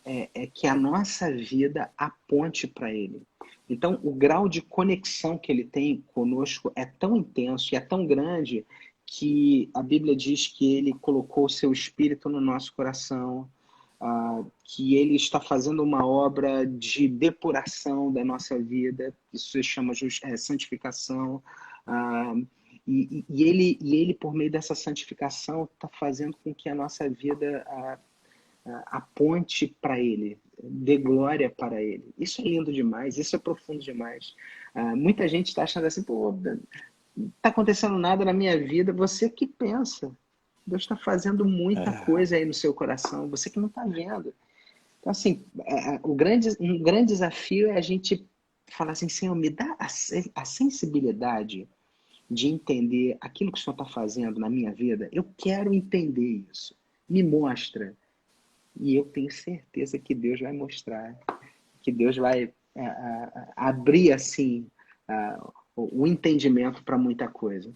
é que a nossa vida aponte para ele. Então, o grau de conexão que ele tem conosco é tão intenso e é tão grande que a Bíblia diz que ele colocou o seu espírito no nosso coração, que ele está fazendo uma obra de depuração da nossa vida, isso se chama santificação, e ele, por meio dessa santificação, está fazendo com que a nossa vida aponte para ele, dê glória para ele. Isso é lindo demais, isso é profundo demais. Muita gente está achando assim, pô, não está acontecendo nada na minha vida, você que pensa. Deus está fazendo muita coisa aí no seu coração, você que não está vendo. Então, assim, um grande desafio é a gente falar assim, Senhor, me dá a sensibilidade de entender aquilo que o Senhor está fazendo na minha vida. Eu quero entender isso. Me mostra. E eu tenho certeza que Deus vai mostrar, que Deus vai abrir assim o entendimento para muita coisa.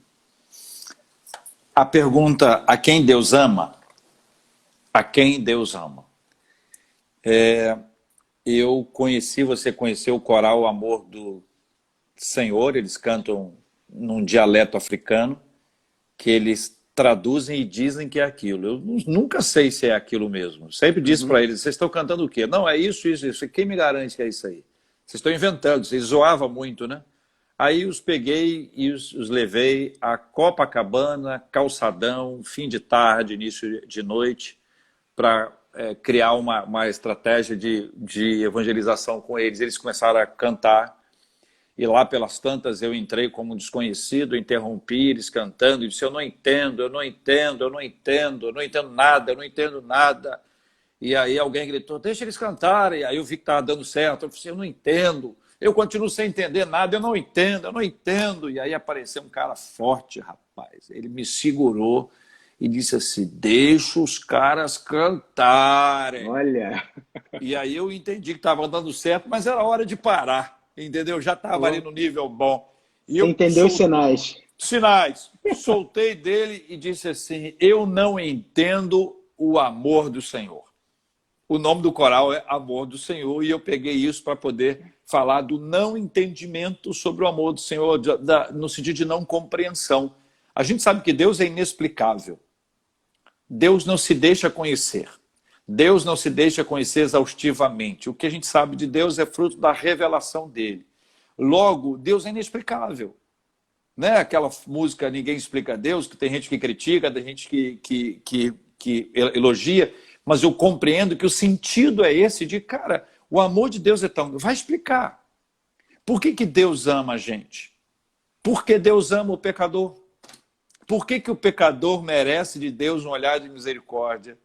A pergunta, a quem Deus ama? A quem Deus ama? Você conheceu o coral Amor do Senhor, eles cantam num dialeto africano, que eles traduzem e dizem que é aquilo. Eu nunca sei se é aquilo mesmo. Sempre disse para eles, vocês estão cantando o quê? Não, é isso, isso, isso. Quem me garante que é isso aí? Vocês estão inventando, vocês zoavam muito, né? Aí os peguei e os levei a Copacabana, calçadão, fim de tarde, início de noite, para criar uma estratégia de evangelização com eles. Eles começaram a cantar, e lá pelas tantas eu entrei como um desconhecido, interrompi eles cantando, e disse, eu não entendo, eu não entendo, eu não entendo, eu não entendo nada, eu não entendo nada. E aí alguém gritou, deixa eles cantarem. Aí eu vi que estava dando certo, eu falei assim, eu não entendo, eu continuo sem entender nada, eu não entendo, eu não entendo. E aí apareceu um cara forte, rapaz, ele me segurou e disse assim, deixa os caras cantarem. Olha, E aí eu entendi que estava dando certo, mas era hora de parar, entendeu? Já estava ali no nível bom. E você eu entendeu os sinais. sinais, soltei dele e disse assim, eu não entendo o amor do Senhor. O nome do coral é Amor do Senhor, e eu peguei isso para poder falar do não entendimento sobre o amor do Senhor, no sentido de não compreensão. A gente sabe que Deus é inexplicável. Deus não se deixa conhecer. Deus não se deixa conhecer exaustivamente. O que a gente sabe de Deus é fruto da revelação dele. Logo, Deus é inexplicável. Né? Aquela música Ninguém Explica Deus, que tem gente que critica, tem gente que elogia, mas eu compreendo que o sentido é esse de, cara, o amor de Deus é tão... Vai explicar. Por que Deus ama a gente? Por que Deus ama o pecador? Por que o pecador merece de Deus um olhar de misericórdia?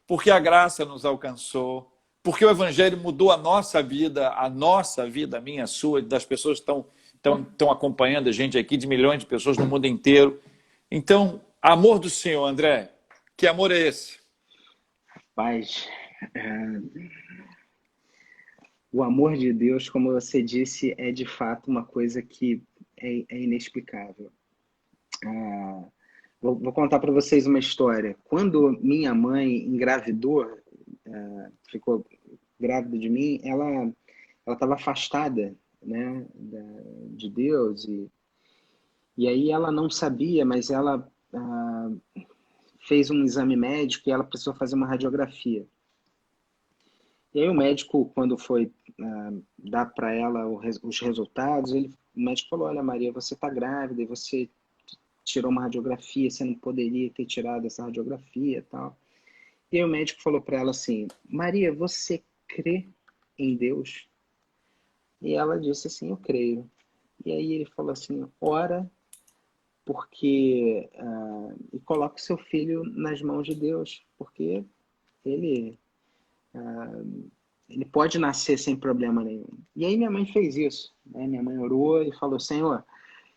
Porque a graça nos alcançou, porque o Evangelho mudou a nossa vida, a minha, a sua, das pessoas que estão acompanhando a gente aqui, de milhões de pessoas no mundo inteiro. Então, amor do Senhor, André, que amor é esse? Rapaz, o amor de Deus, como você disse, é de fato uma coisa que é inexplicável. Vou contar para vocês uma história. Quando minha mãe engravidou, ficou grávida de mim, ela estava afastada, né, de Deus, e aí ela não sabia, mas ela fez um exame médico e ela precisou fazer uma radiografia. E aí o médico, quando foi dar para ela os resultados, o médico falou, olha Maria, você está grávida e você tirou uma radiografia, você não poderia ter tirado essa radiografia e tal. E aí o médico falou para ela assim, Maria, você crê em Deus? E ela disse assim, eu creio. E aí ele falou assim, ora, porque e coloque seu filho nas mãos de Deus, porque ele ele pode nascer sem problema nenhum. E aí minha mãe fez isso, né? Minha mãe orou e falou, Senhor,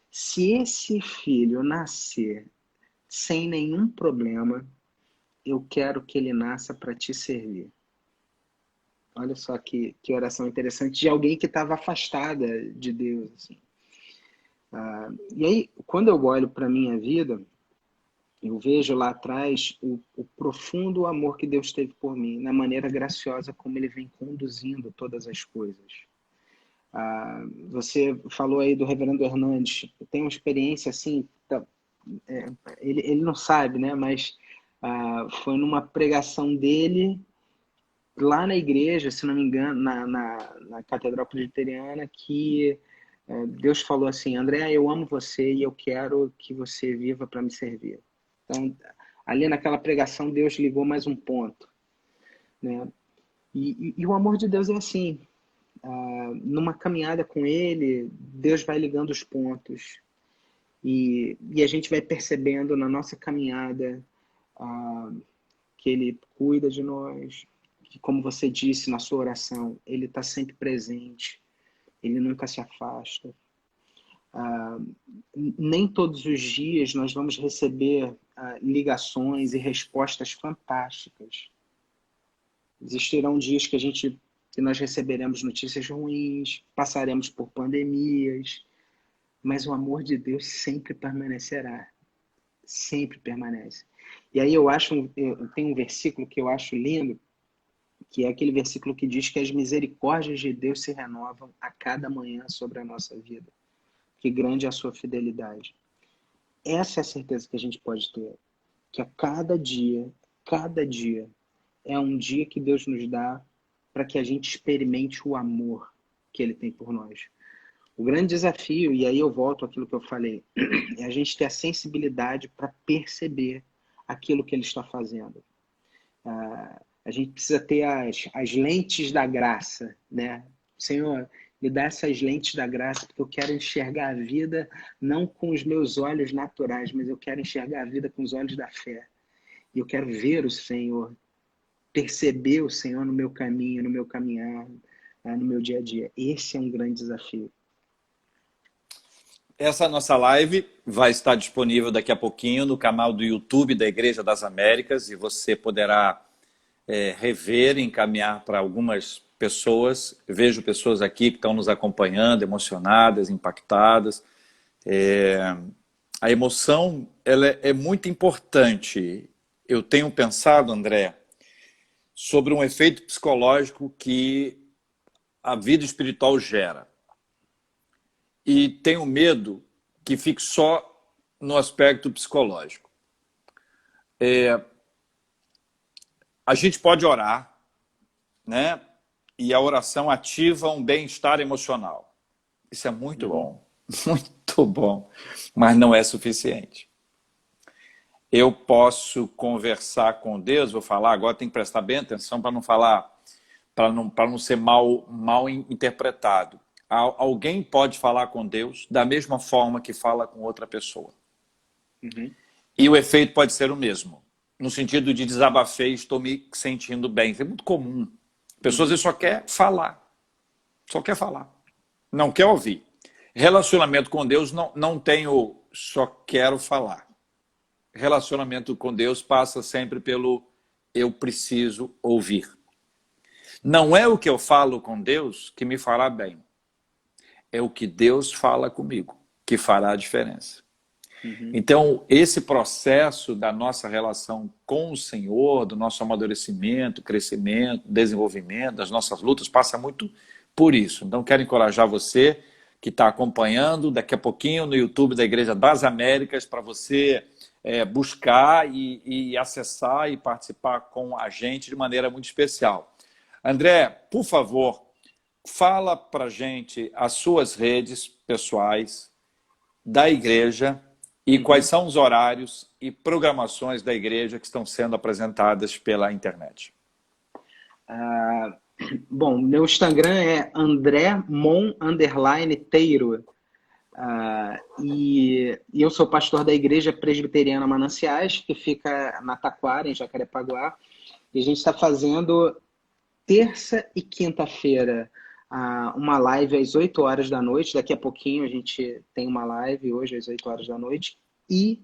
se esse filho nascer sem nenhum problema, eu quero que ele nasça para te servir. Olha só que oração interessante de alguém que estava afastada de Deus. Assim. E aí, quando eu olho para a minha vida, eu vejo lá atrás o profundo amor que Deus teve por mim, na maneira graciosa como Ele vem conduzindo todas as coisas. Você falou aí do Reverendo Hernandes, tem uma experiência assim, ele não sabe, né? Mas foi numa pregação dele lá na igreja, se não me engano, na Catedral Presbiteriana, que Deus falou assim, André, eu amo você e eu quero que você viva para me servir. Então, ali naquela pregação, Deus ligou mais um ponto. Né? E o amor de Deus é assim, numa caminhada com Ele, Deus vai ligando os pontos. E a gente vai percebendo na nossa caminhada que Ele cuida de nós, que, como você disse na sua oração, Ele está sempre presente, Ele nunca se afasta. Nem todos os dias nós vamos receber ligações e respostas fantásticas. Existirão dias que nós receberemos notícias ruins, passaremos por pandemias, mas o amor de Deus sempre permanecerá, sempre permanece. E aí eu tenho um versículo que eu acho lindo, que é aquele versículo que diz que as misericórdias de Deus se renovam a cada manhã sobre a nossa vida. Que grande é a sua fidelidade. Essa é a certeza que a gente pode ter, que a cada dia é um dia que Deus nos dá para que a gente experimente o amor que Ele tem por nós. O grande desafio, e aí eu volto àquilo que eu falei, é a gente ter a sensibilidade para perceber aquilo que Ele está fazendo. A gente precisa ter as lentes da graça, né? Senhor, me dá essas lentes da graça, porque eu quero enxergar a vida não com os meus olhos naturais, mas eu quero enxergar a vida com os olhos da fé. E eu quero ver o Senhor, perceber o Senhor no meu caminho, no meu caminhar, no meu dia a dia. Esse é um grande desafio. Essa nossa live vai estar disponível daqui a pouquinho no canal do YouTube da Igreja das Américas e você poderá rever e encaminhar para algumas pessoas. Eu vejo pessoas aqui que estão nos acompanhando, emocionadas, impactadas. A emoção ela é muito importante. Eu tenho pensado, André, sobre um efeito psicológico que a vida espiritual gera. E tenho medo que fique só no aspecto psicológico. A gente pode orar, né? E a oração ativa um bem-estar emocional. Isso é muito bom, muito bom, mas não é suficiente. Eu posso conversar com Deus, vou falar, agora tem que prestar bem atenção para não falar, para não ser mal interpretado. Alguém pode falar com Deus da mesma forma que fala com outra pessoa. E o efeito pode ser o mesmo. No sentido de desabafei, estou me sentindo bem. Isso é muito comum. A pessoa às vezes só quer falar. Só quer falar. Não quer ouvir. Relacionamento com Deus não tem o só quero falar. Relacionamento com Deus passa sempre pelo eu preciso ouvir. Não é o que eu falo com Deus que me fará bem. É o que Deus fala comigo que fará a diferença. Então, esse processo da nossa relação com o Senhor, do nosso amadurecimento, crescimento, desenvolvimento, das nossas lutas, passa muito por isso. Então, quero encorajar você que está acompanhando daqui a pouquinho no YouTube da Igreja das Américas para você buscar e acessar e participar com a gente de maneira muito especial. André, por favor, fala para a gente as suas redes pessoais da igreja e quais são os horários e programações da igreja que estão sendo apresentadas pela internet. Bom, meu Instagram é andremon_teiro. E eu sou pastor da Igreja Presbiteriana Mananciais, que fica na Taquara, em Jacarepaguá. E a gente está fazendo terça e quinta-feira uma live às 8 horas da noite. Daqui a pouquinho a gente tem uma live, hoje às 8 horas da noite. E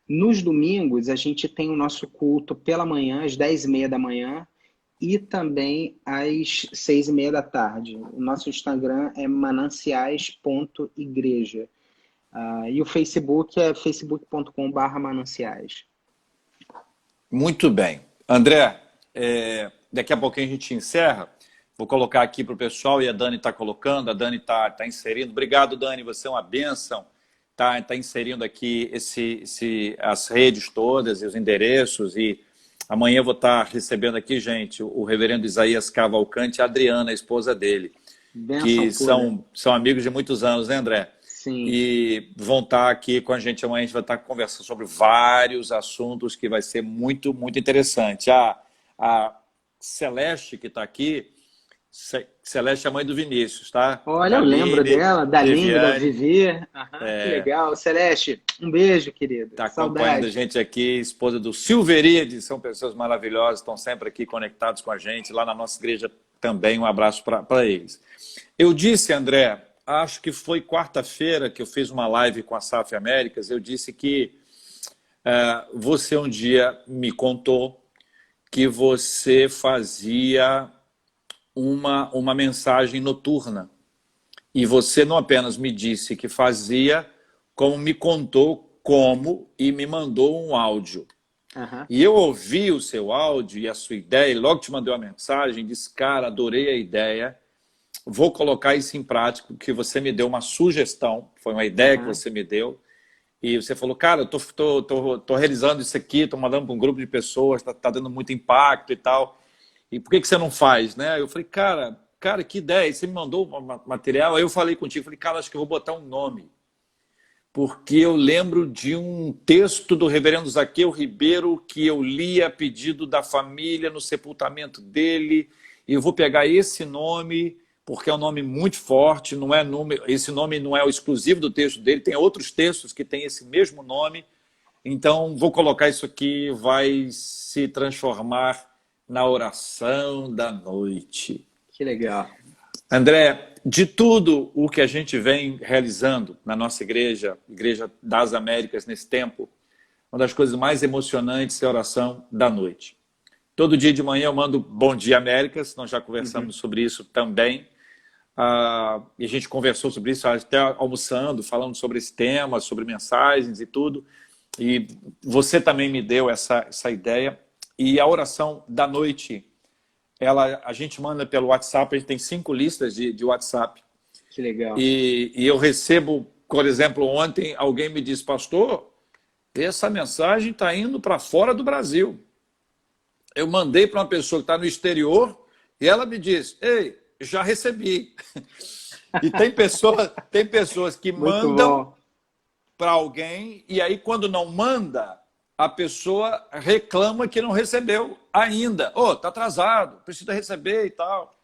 nos domingos a gente tem o nosso culto pela manhã, às 10h30 da manhã, e também às 6h30 da tarde. O nosso Instagram é mananciais.igreja. E o Facebook é facebook.com/mananciais. Muito bem. André, daqui a pouquinho a gente encerra. Vou colocar aqui para o pessoal e a Dani está colocando, a Dani está inserindo. Obrigado, Dani, você é uma bênção. Está inserindo aqui as redes todas e os endereços. E amanhã eu vou estar recebendo aqui, gente, o reverendo Isaías Cavalcante e a Adriana, a esposa dele, que são amigos de muitos anos, né, André? Sim. E vão estar aqui com a gente amanhã. A gente vai estar conversando sobre vários assuntos que vai ser muito, muito interessante. A Celeste, que está aqui, Celeste é a mãe do Vinícius, tá? Olha, eu lembro dela, da Linda, da Vivi. Que legal. Celeste, um beijo, querida. Está acompanhando a gente aqui, esposa do Silveríades, são pessoas maravilhosas, estão sempre aqui conectados com a gente, lá na nossa igreja também, um abraço para eles. Eu disse, André, acho que foi quarta-feira que eu fiz uma live com a SAF Américas, eu disse que você um dia me contou que você fazia uma mensagem noturna. E você não apenas me disse que fazia, como me contou como e me mandou um áudio. Aham. E eu ouvi o seu áudio e a sua ideia, e logo te mandei uma mensagem, disse, cara, adorei a ideia, vou colocar isso em prática, porque você me deu uma sugestão, foi uma ideia que Aham. você me deu, e você falou, cara, eu tô realizando isso aqui, estou mandando para um grupo de pessoas, tá dando muito impacto e tal, e por que você não faz, né? Eu falei, cara, que ideia, e você me mandou material, aí eu falei contigo, falei, cara, acho que eu vou botar um nome, porque eu lembro de um texto do reverendo Zaqueu Ribeiro que eu li a pedido da família no sepultamento dele, e eu vou pegar esse nome, porque é um nome muito forte, não é nome, esse nome não é o exclusivo do texto dele, tem outros textos que têm esse mesmo nome, então vou colocar isso aqui, vai se transformar na oração da noite. Que legal. André, de tudo o que a gente vem realizando na nossa igreja, Igreja das Américas, nesse tempo, uma das coisas mais emocionantes é a oração da noite. Todo dia de manhã eu mando Bom Dia Américas, nós já Uhum. conversamos sobre isso também. E a gente conversou sobre isso até almoçando, falando sobre esse tema, sobre mensagens e tudo. E você também me deu essa ideia. E a oração da noite, a gente manda pelo WhatsApp, a gente tem 5 listas de WhatsApp. Que legal. E eu recebo, por exemplo, ontem alguém me disse, pastor, essa mensagem está indo para fora do Brasil. Eu mandei para uma pessoa que está no exterior e ela me disse, ei, já recebi. E tem pessoas que Muito mandam bom. para alguém e aí quando não manda, a pessoa reclama que não recebeu ainda. Tá atrasado, precisa receber e tal.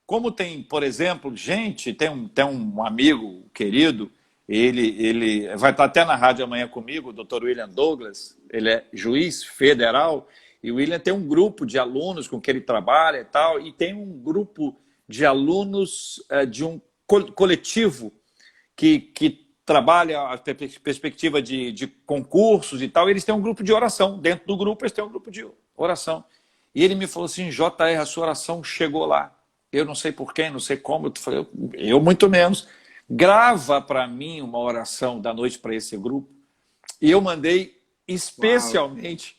Como tem, por exemplo, tem um amigo querido, ele vai estar até na rádio amanhã comigo, o Dr. William Douglas, ele é juiz federal, e o William tem um grupo de alunos com que ele trabalha e tal, e tem um grupo de alunos de um coletivo que trabalha a perspectiva de concursos e tal, eles têm um grupo de oração. Dentro do grupo, eles têm um grupo de oração. E ele me falou assim, JR, a sua oração chegou lá. Eu não sei porquê, não sei como. Eu falei, eu muito menos. Grava para mim uma oração da noite para esse grupo. E eu mandei Uau. especialmente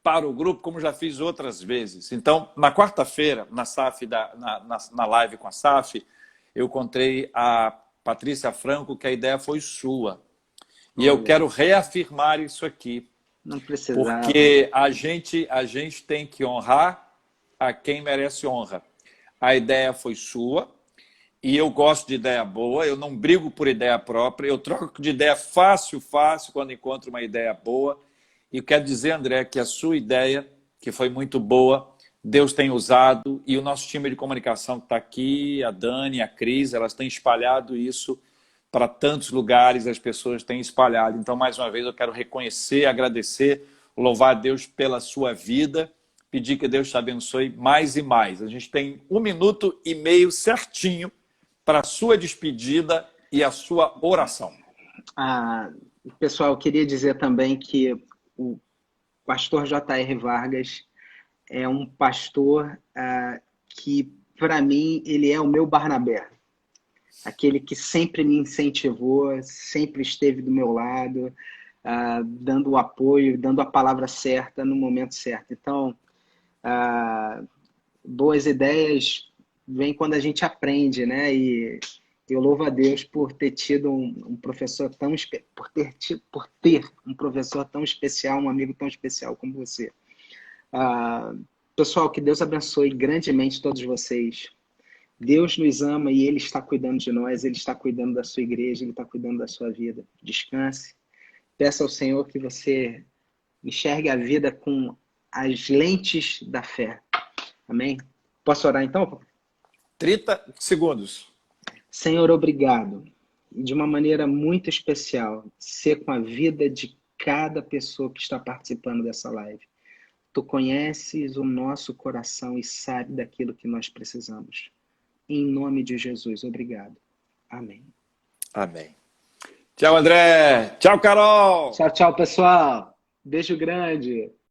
para o grupo, como já fiz outras vezes. Então, na quarta-feira, na SAF, na live com a SAF, eu contei a Patrícia Franco que a ideia foi sua. E eu Olha, quero reafirmar isso aqui, não precisava. porque a gente tem que honrar a quem merece honra. A ideia foi sua, e eu gosto de ideia boa, eu não brigo por ideia própria, eu troco de ideia fácil quando encontro uma ideia boa. E quero dizer, André, que a sua ideia, que foi muito boa, Deus tem usado, e o nosso time de comunicação que está aqui, a Dani, a Cris, elas têm espalhado isso para tantos lugares, as pessoas têm espalhado. Então, mais uma vez, eu quero reconhecer, agradecer, louvar a Deus pela sua vida, pedir que Deus te abençoe mais e mais. A gente tem 1 minuto e meio certinho para a sua despedida e a sua oração. Ah, pessoal, eu queria dizer também que o pastor J.R. Vargas é um pastor que, para mim, ele é o meu Barnabé. Aquele que sempre me incentivou, sempre esteve do meu lado, dando o apoio, dando a palavra certa no momento certo. Então, boas ideias vêm quando a gente aprende, né? E eu louvo a Deus por ter tido um professor tão por ter um professor tão especial, um amigo tão especial como você. Pessoal, que Deus abençoe grandemente todos vocês. Deus nos ama e Ele está cuidando de nós, Ele está cuidando da sua igreja, Ele está cuidando da sua vida. Descanse. Peça ao Senhor que você enxergue a vida com as lentes da fé. Amém? Posso orar então? 30 segundos. Senhor, obrigado. E de uma maneira muito especial, ser com a vida de cada pessoa que está participando dessa live. Tu conheces o nosso coração e sabe daquilo que nós precisamos. Em nome de Jesus, obrigado. Amém. Amém. Tchau, André. Tchau, Carol. Tchau, tchau, pessoal. Beijo grande.